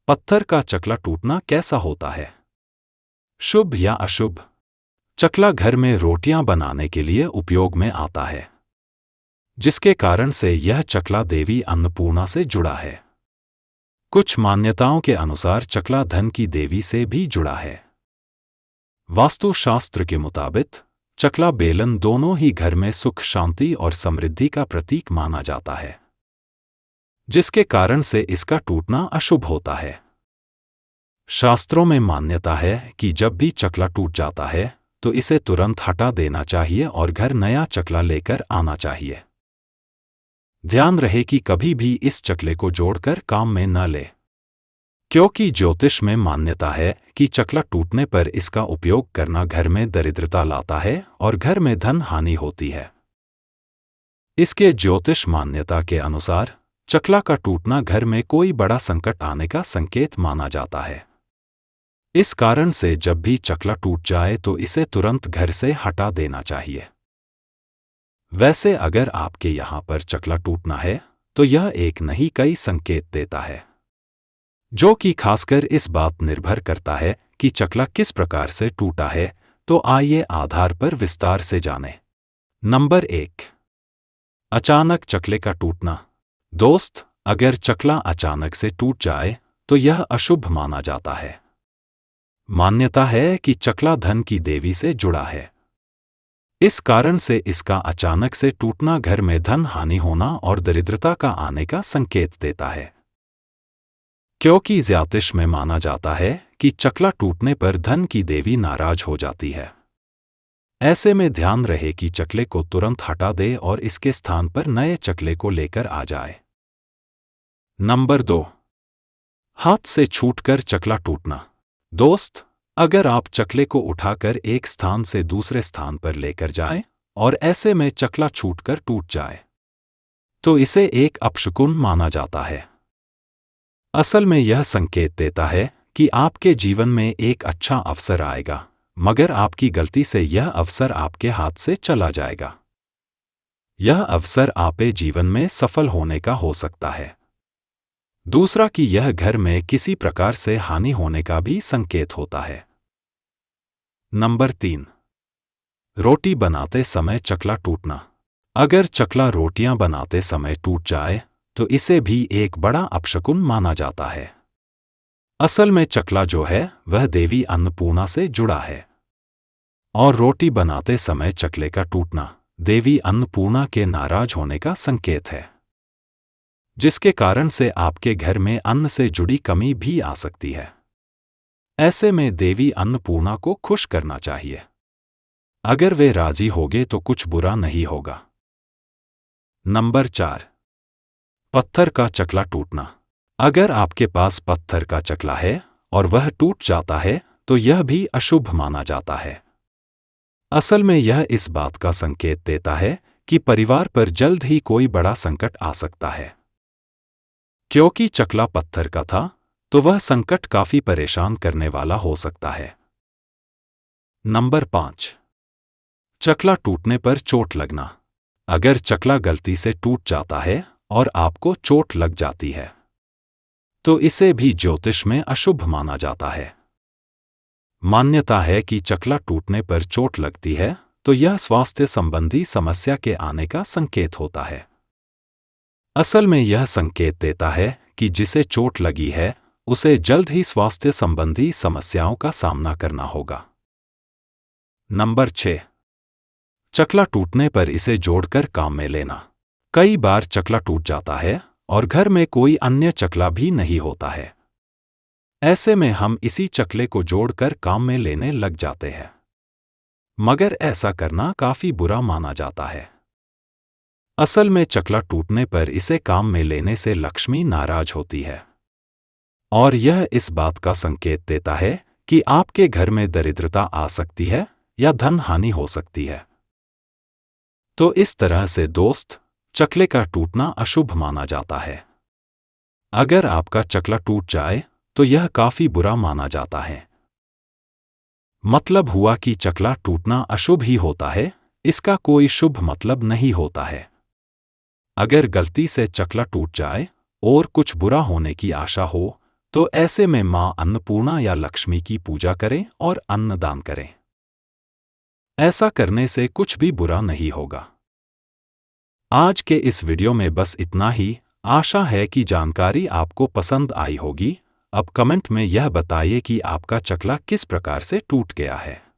पत्थर का चकला टूटना कैसा होता है? शुभ या अशुभ? चकला घर में रोटियां बनाने के लिए उपयोग में आता है, जिसके कारण से यह चकला देवी अन्नपूर्णा से जुड़ा है। कुछ मान्यताओं के अनुसार चकला धन की देवी से भी जुड़ा है। वास्तुशास्त्र के मुताबिक चकला बेलन दोनों ही घर में सुख, शांति और समृद्धि का प्रतीक माना जाता है, जिसके कारण से इसका टूटना अशुभ होता है। शास्त्रों में मान्यता है कि जब भी चकला टूट जाता है तो इसे तुरंत हटा देना चाहिए और घर नया चकला लेकर आना चाहिए। ध्यान रहे कि कभी भी इस चकले को जोड़कर काम में न ले, क्योंकि ज्योतिष में मान्यता है कि चकला टूटने पर इसका उपयोग करना घर में दरिद्रता लाता है और घर में धन हानि होती है। इसके ज्योतिष मान्यता के अनुसार चकला का टूटना घर में कोई बड़ा संकट आने का संकेत माना जाता है। इस कारण से जब भी चकला टूट जाए तो इसे तुरंत घर से हटा देना चाहिए। वैसे अगर आपके यहाँ पर चकला टूटना है तो यह एक नहीं कई संकेत देता है, जो कि खासकर इस बात निर्भर करता है कि चकला किस प्रकार से टूटा है। तो आइए आधार पर विस्तार से जानें। नंबर 1, अचानक चकले का टूटना। दोस्त, अगर चकला अचानक से टूट जाए तो यह अशुभ माना जाता है। मान्यता है कि चकला धन की देवी से जुड़ा है। इस कारण से इसका अचानक से टूटना घर में धन हानि होना और दरिद्रता का आने का संकेत देता है, क्योंकि ज्योतिष में माना जाता है कि चकला टूटने पर धन की देवी नाराज हो जाती है। ऐसे में ध्यान रहे कि चकले को तुरंत हटा दे और इसके स्थान पर नए चकले को लेकर आ जाए। नंबर 2, हाथ से छूटकर चकला टूटना। दोस्त, अगर आप चकले को उठाकर एक स्थान से दूसरे स्थान पर लेकर जाएं और ऐसे में चकला छूटकर टूट जाए तो इसे एक अपशकुन माना जाता है। असल में यह संकेत देता है कि आपके जीवन में एक अच्छा अवसर आएगा, मगर आपकी गलती से यह अवसर आपके हाथ से चला जाएगा। यह अवसर आपके जीवन में सफल होने का हो सकता है। दूसरा कि यह घर में किसी प्रकार से हानि होने का भी संकेत होता है। नंबर 3, रोटी बनाते समय चकला टूटना। अगर चकला रोटियां बनाते समय टूट जाए तो इसे भी एक बड़ा अपशकुन माना जाता है। असल में चकला जो है वह देवी अन्नपूर्णा से जुड़ा है और रोटी बनाते समय चकले का टूटना देवी अन्नपूर्णा के नाराज होने का संकेत है, जिसके कारण से आपके घर में अन्न से जुड़ी कमी भी आ सकती है। ऐसे में देवी अन्नपूर्णा को खुश करना चाहिए। अगर वे राजी होंगे तो कुछ बुरा नहीं होगा। नंबर 4, पत्थर का चकला टूटना। अगर आपके पास पत्थर का चकला है और वह टूट जाता है तो यह भी अशुभ माना जाता है। असल में यह इस बात का संकेत देता है कि परिवार पर जल्द ही कोई बड़ा संकट आ सकता है। क्योंकि चकला पत्थर का था तो वह संकट काफी परेशान करने वाला हो सकता है। नंबर 5, चकला टूटने पर चोट लगना। अगर चकला गलती से टूट जाता है और आपको चोट लग जाती है तो इसे भी ज्योतिष में अशुभ माना जाता है। मान्यता है कि चकला टूटने पर चोट लगती है तो यह स्वास्थ्य संबंधी समस्या के आने का संकेत होता है। असल में यह संकेत देता है कि जिसे चोट लगी है उसे जल्द ही स्वास्थ्य संबंधी समस्याओं का सामना करना होगा। नंबर 6, चकला टूटने पर इसे जोड़कर काम में लेना। कई बार चकला टूट जाता है और घर में कोई अन्य चकला भी नहीं होता है। ऐसे में हम इसी चकले को जोड़कर काम में लेने लग जाते हैं, मगर ऐसा करना काफी बुरा माना जाता है। असल में चकला टूटने पर इसे काम में लेने से लक्ष्मी नाराज होती है और यह इस बात का संकेत देता है कि आपके घर में दरिद्रता आ सकती है या धन हानि हो सकती है। तो इस तरह से दोस्त, चकले का टूटना अशुभ माना जाता है। अगर आपका चकला टूट जाए तो यह काफी बुरा माना जाता है। मतलब हुआ कि चकला टूटना अशुभ ही होता है, इसका कोई शुभ मतलब नहीं होता है। अगर गलती से चकला टूट जाए और कुछ बुरा होने की आशा हो तो ऐसे में मां अन्नपूर्णा या लक्ष्मी की पूजा करें और अन्न दान करें। ऐसा करने से कुछ भी बुरा नहीं होगा। आज के इस वीडियो में बस इतना ही। आशा है कि जानकारी आपको पसंद आई होगी। अब कमेंट में यह बताइए कि आपका चकला किस प्रकार से टूट गया है।